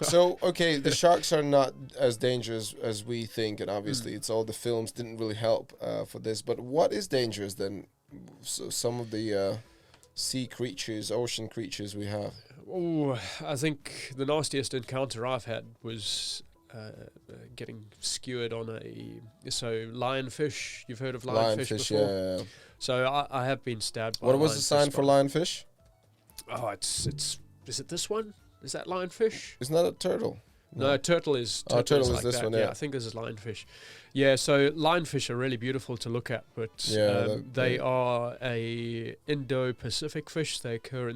So, okay, the sharks are not as dangerous as we think, and obviously it's all the films didn't really help for this. But what is dangerous then? So some of the sea creatures, ocean creatures we have. Oh, I think the nastiest encounter I've had was getting skewered on lionfish. You've heard of lionfish before? Yeah. So I have been stabbed by What was the sign for lionfish? Oh, it's. Is it this one? Is that lionfish? Isn't that a turtle? No, turtle is. Turtle is like this that. one. Yeah, I think this is lionfish. Yeah, so lionfish are really beautiful to look at, but they are a Indo-Pacific fish. They occur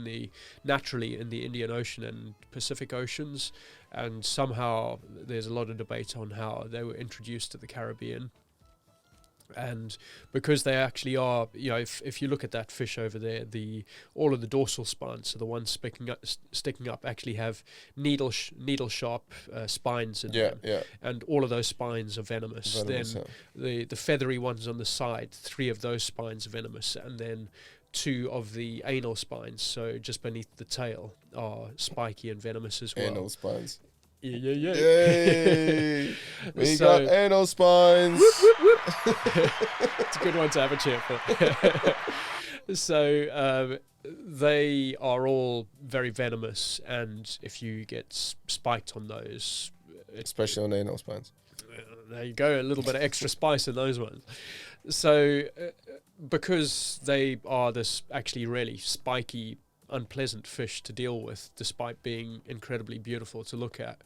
naturally in the Indian Ocean and Pacific Oceans, and somehow there's a lot of debate on how they were introduced to the Caribbean. And because they actually are, if you look at that fish over there, all of the dorsal spines, so the ones sticking up, actually have needle sharp spines in them. Yeah. And all of those spines are venomous. Then the feathery ones on the side, 3 of those spines are venomous, and then 2 of the anal spines, so just beneath the tail, are spiky and venomous as well. Anal spines. Yeah. Yay! We got anal spines. Whoop, whoop, whoop. It's a good one to have a cheer for. So they are all very venomous, and if you get spiked on those, especially on anal spines, there you go, a little bit of extra spice in those ones. So because they are this actually really spiky, unpleasant fish to deal with, despite being incredibly beautiful to look at.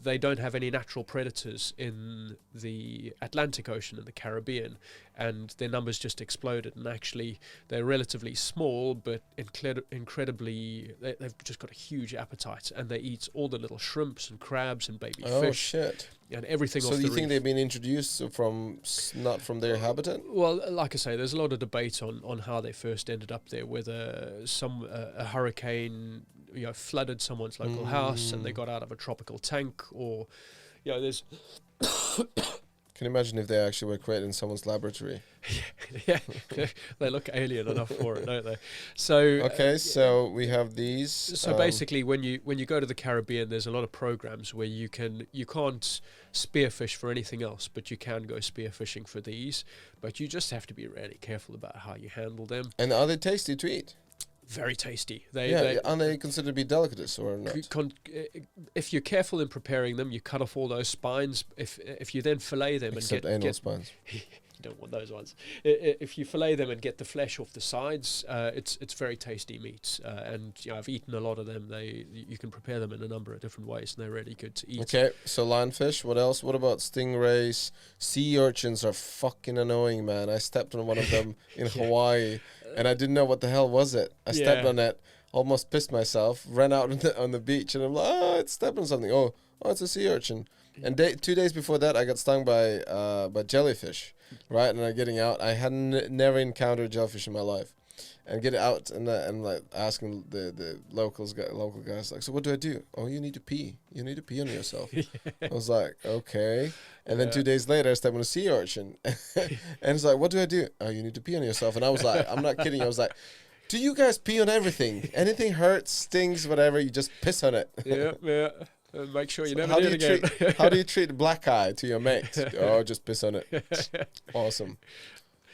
They don't have any natural predators in the Atlantic Ocean and the Caribbean, and their numbers just exploded. And actually, they're relatively small, but incredibly, they've just got a huge appetite, and they eat all the little shrimps and crabs and baby fish. Oh, shit. And everything off the reef. So do you think they've been introduced not from their habitat? Well, like I say, there's a lot of debate on how they first ended up there, whether a hurricane flooded someone's local house and they got out of a tropical tank, or there's Can you imagine if they actually were created in someone's laboratory? Yeah, they look alien enough for it, don't they? So okay, so we have these. So basically, when you go to the Caribbean, there's a lot of programs where you can't spearfish for anything else, but you can go spearfishing for these. But you just have to be really careful about how you handle them. And are they tasty to eat? Very tasty. Are they considered to be delicates or not? If you're careful in preparing them, you cut off all those spines. If you then fillet them Except anal spines. You don't want those ones. If you fillet them and get the flesh off the sides, it's very tasty meat. And I've eaten a lot of them. You can prepare them in a number of different ways, and they're really good to eat. Okay, so lionfish. What else? What about stingrays? Sea urchins are fucking annoying, man. I stepped on one of them in Hawaii, and I didn't know what the hell was it. I stepped on it, almost pissed myself, ran out on the beach, and I'm like, it's stepped on something. Oh, it's a sea urchin. And 2 days before that, I got stung by jellyfish. Right, and I'm getting out. I had never encountered jellyfish in my life, and get out and like asking the local guys, like, so what do I do? Oh, you need to pee. You need to pee on yourself. I was like, okay. And then 2 days later, I stepped on a sea urchin, and it's like, what do I do? Oh, you need to pee on yourself. And I was like, I'm not kidding. I was like, do you guys pee on everything? Anything hurts, stings, whatever, you just piss on it. Yeah. Make sure you never do it again. How do you treat black eye to your mate? Oh, just piss on it. Awesome.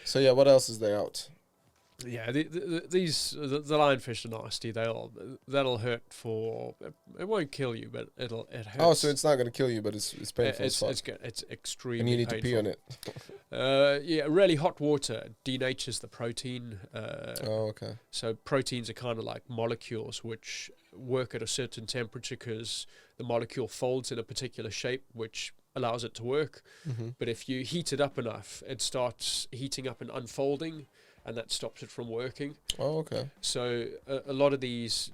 So yeah, what else is there out? Yeah, the lionfish are nasty. That'll hurt for. It won't kill you, but it hurts. Oh, so it's not going to kill you, but it's painful. It's extremely. And you need painful. to pee on it. Yeah, really hot water denatures the protein. Okay. So proteins are kind of like molecules which work at a certain temperature because the molecule folds in a particular shape, which allows it to work. Mm-hmm. But if you heat it up enough, it starts heating up and unfolding, and that stops it from working. Oh, okay. So a lot of these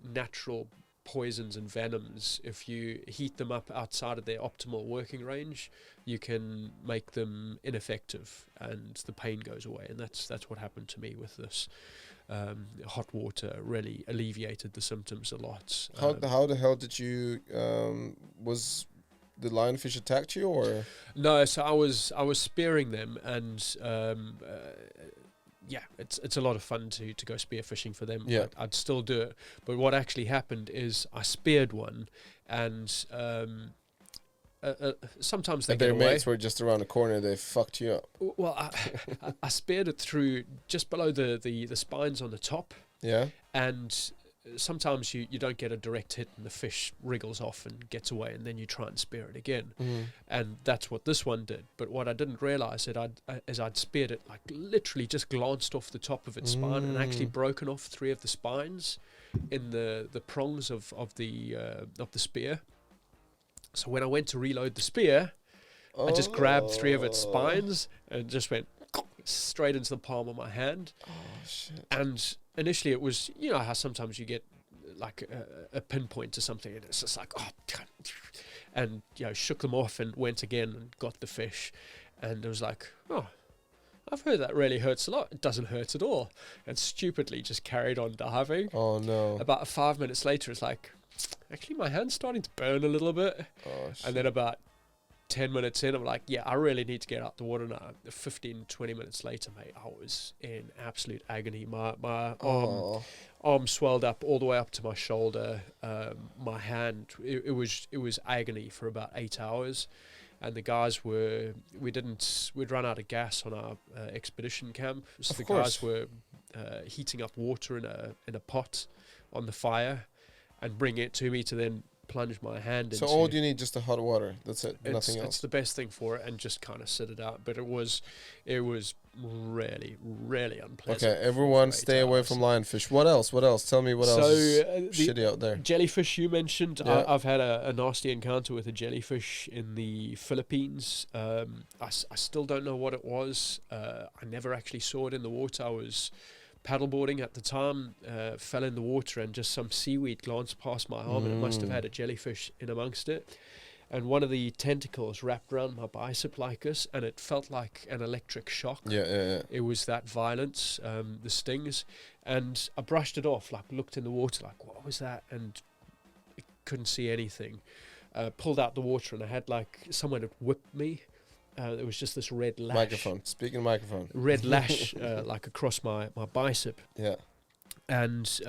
natural poisons and venoms, if you heat them up outside of their optimal working range, you can make them ineffective, and the pain goes away. And that's what happened to me with this. Hot water really alleviated the symptoms a lot. How the hell did you? Was the lionfish attacked you, or? No, so I was spearing them, and yeah, it's a lot of fun to go spearfishing for them. Yeah. I'd still do it. But what actually happened is I speared one, and sometimes they And get their away. mates were just around the corner. They fucked you up. Well, I speared it through just below the spines on the top, Yeah. and sometimes you don't get a direct hit and the fish wriggles off and gets away, and then you try and spear it again. And that's what this one did. But what I didn't realize is I'd speared it, like literally just glanced off the top of its spine and actually broken off 3 of the spines in the prongs of the spear. So when I went to reload the spear, I just grabbed 3 of its spines and just went straight into the palm of my hand. Oh shit. And initially it was, you know how sometimes you get like a pinpoint to something and it's just like, oh, and, you know, shook them off and went again and got the fish. And it was like, oh, I've heard that really hurts a lot. It doesn't hurt at all. And stupidly just carried on diving. Oh no. About 5 minutes later, it's like, actually my hand's starting to burn a little bit. Oh shit. And then about 10 minutes in, I'm like, yeah, I really need to get out the water now. 15, 20 minutes later, mate, I was in absolute agony. My arm swelled up all the way up to my shoulder. My hand, it was agony for about 8 hours. And the guys we'd run out of gas on our expedition camp. So the guys were heating up water in a pot on the fire and bringing it to me to then plunge my hand into. So all you need just the hot water. That's it. Nothing else. It's the best thing for it, and just kind of sit it out. But it was really, really unpleasant. Okay, everyone stay away from lionfish. What else? Tell me what else is shitty out there. Jellyfish you mentioned. Yeah. I've had a nasty encounter with a jellyfish in the Philippines. I still don't know what it was. I never actually saw it in the water. I was paddleboarding at the time, fell in the water, and just some seaweed glanced past my arm, and it must have had a jellyfish in amongst it. And one of the tentacles wrapped around my bicep like this, and it felt like an electric shock. Yeah. It was that violence, the stings. And I brushed it off, like looked in the water, like, what was that? And I couldn't see anything. Pulled out the water, and I had like someone had whipped me. There was just this red lash. Microphone. Speaking of microphone. Red lash, like across my bicep. Yeah. And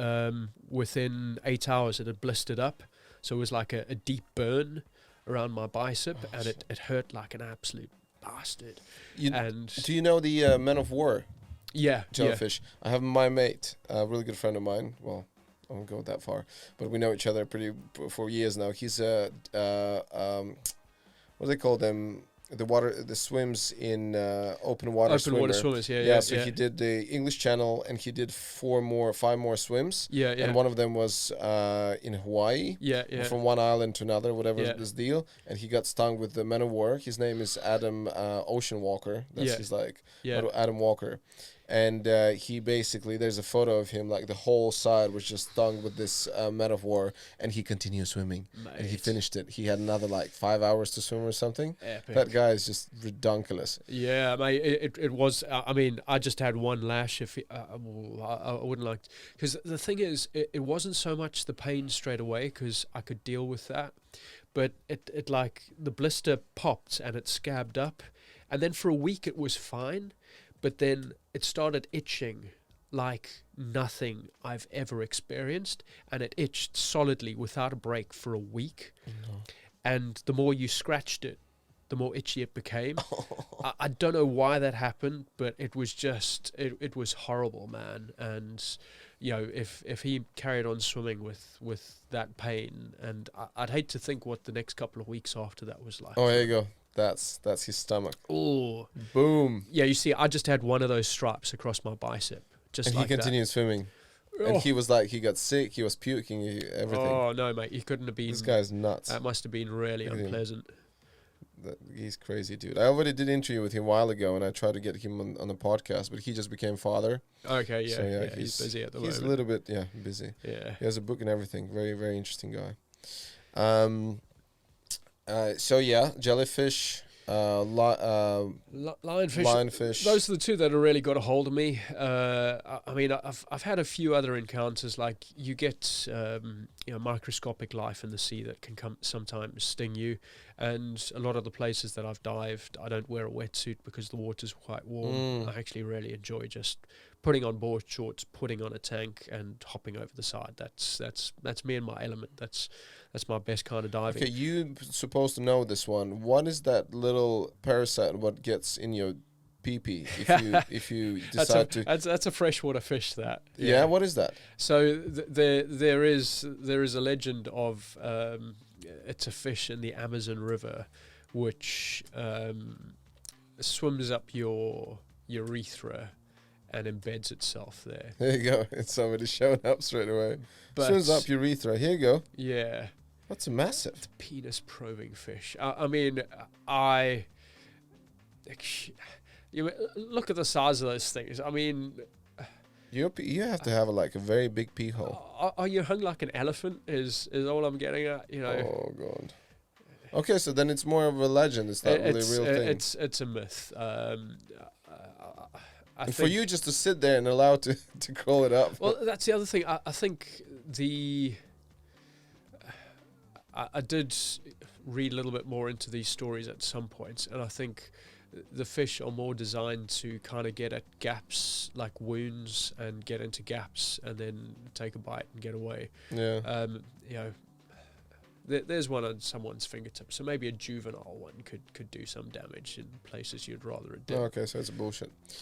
within 8 hours, it had blistered up. So it was like a deep burn around my bicep, and it hurt like an absolute bastard. Do you know the Men of War? Yeah. Jellyfish. Yeah. I have my mate, a really good friend of mine. Well, I won't go that far, but we know each other for years now. He's what do they call them? The swims in open water swimmers, So he did the English Channel, and he did 5 more swims. Yeah. And one of them was in Hawaii. Yeah. From one island to another, whatever this deal. And he got stung with the Men of War. His name is Adam Ocean Walker. That's his Adam Walker. And he basically, there's a photo of him, like the whole side was just stung with this Men of War, and he continued swimming. Mate. And he finished it. He had another like 5 hours to swim or something. Epic. That guy is just redonkulous. Yeah, mate, it was, I mean, I just had one lash. If I wouldn't like, because the thing is, it wasn't so much the pain straight away, because I could deal with that, but it like, the blister popped and it scabbed up, and then for a week it was fine. But then it started itching like nothing I've ever experienced, and it itched solidly without a break for a week. And the more you scratched it, the more itchy it became. I don't know why that happened, but it was just, it was horrible, man. And, you know, if he carried on swimming with that pain, and I'd hate to think what the next couple of weeks after that was like. Oh, there you go. That's his stomach. Oh, boom! Yeah, you see, I just had one of those stripes across my bicep, and he continued swimming. And he was like, he got sick, he was puking, everything. Oh no, mate, he couldn't have been. This guy's nuts. That must have been really unpleasant. He's crazy, dude. I already did an interview with him a while ago, and I tried to get him on the podcast, but he just became father. Okay, yeah. So, he's busy at the moment. He's a little bit, busy. Yeah. He has a book and everything. Very, very interesting guy. Jellyfish, lionfish. Those are the two that have really got a hold of me. I mean, I've had a few other encounters. Like you get microscopic life in the sea that can sometimes sting you. And a lot of the places that I've dived, I don't wear a wetsuit because the water's quite warm. I actually really enjoy just putting on board shorts, putting on a tank, and hopping over the side. That's me and my element. That's my best kind of diving. Okay, you supposed to know this one. What is that little parasite? What gets in your pee-pee if you decide to? That's a freshwater fish. That yeah. What is that? So there is a legend of it's a fish in the Amazon River, which swims up your urethra and embeds itself there. There you go. It's somebody showing up straight away. But Swims up urethra. Here you go. Yeah. That's massive. It's a penis probing fish. You look at the size of those things. I mean, you have to have a very big pee hole. Are you hung like an elephant? Is all I'm getting at? You know. Oh god. Okay, so then it's more of a legend. It's not really a real thing. It's a myth. And for you just to sit there and allow to call it up. Well, that's the other thing. I think I did read a little bit more into these stories at some points, and I think the fish are more designed to kind of get at gaps, like wounds, and get into gaps, and then take a bite and get away. Yeah. You know, there's one on someone's fingertip, so maybe a juvenile one could do some damage in places you'd rather it did. Oh, okay, so it's a bullshit.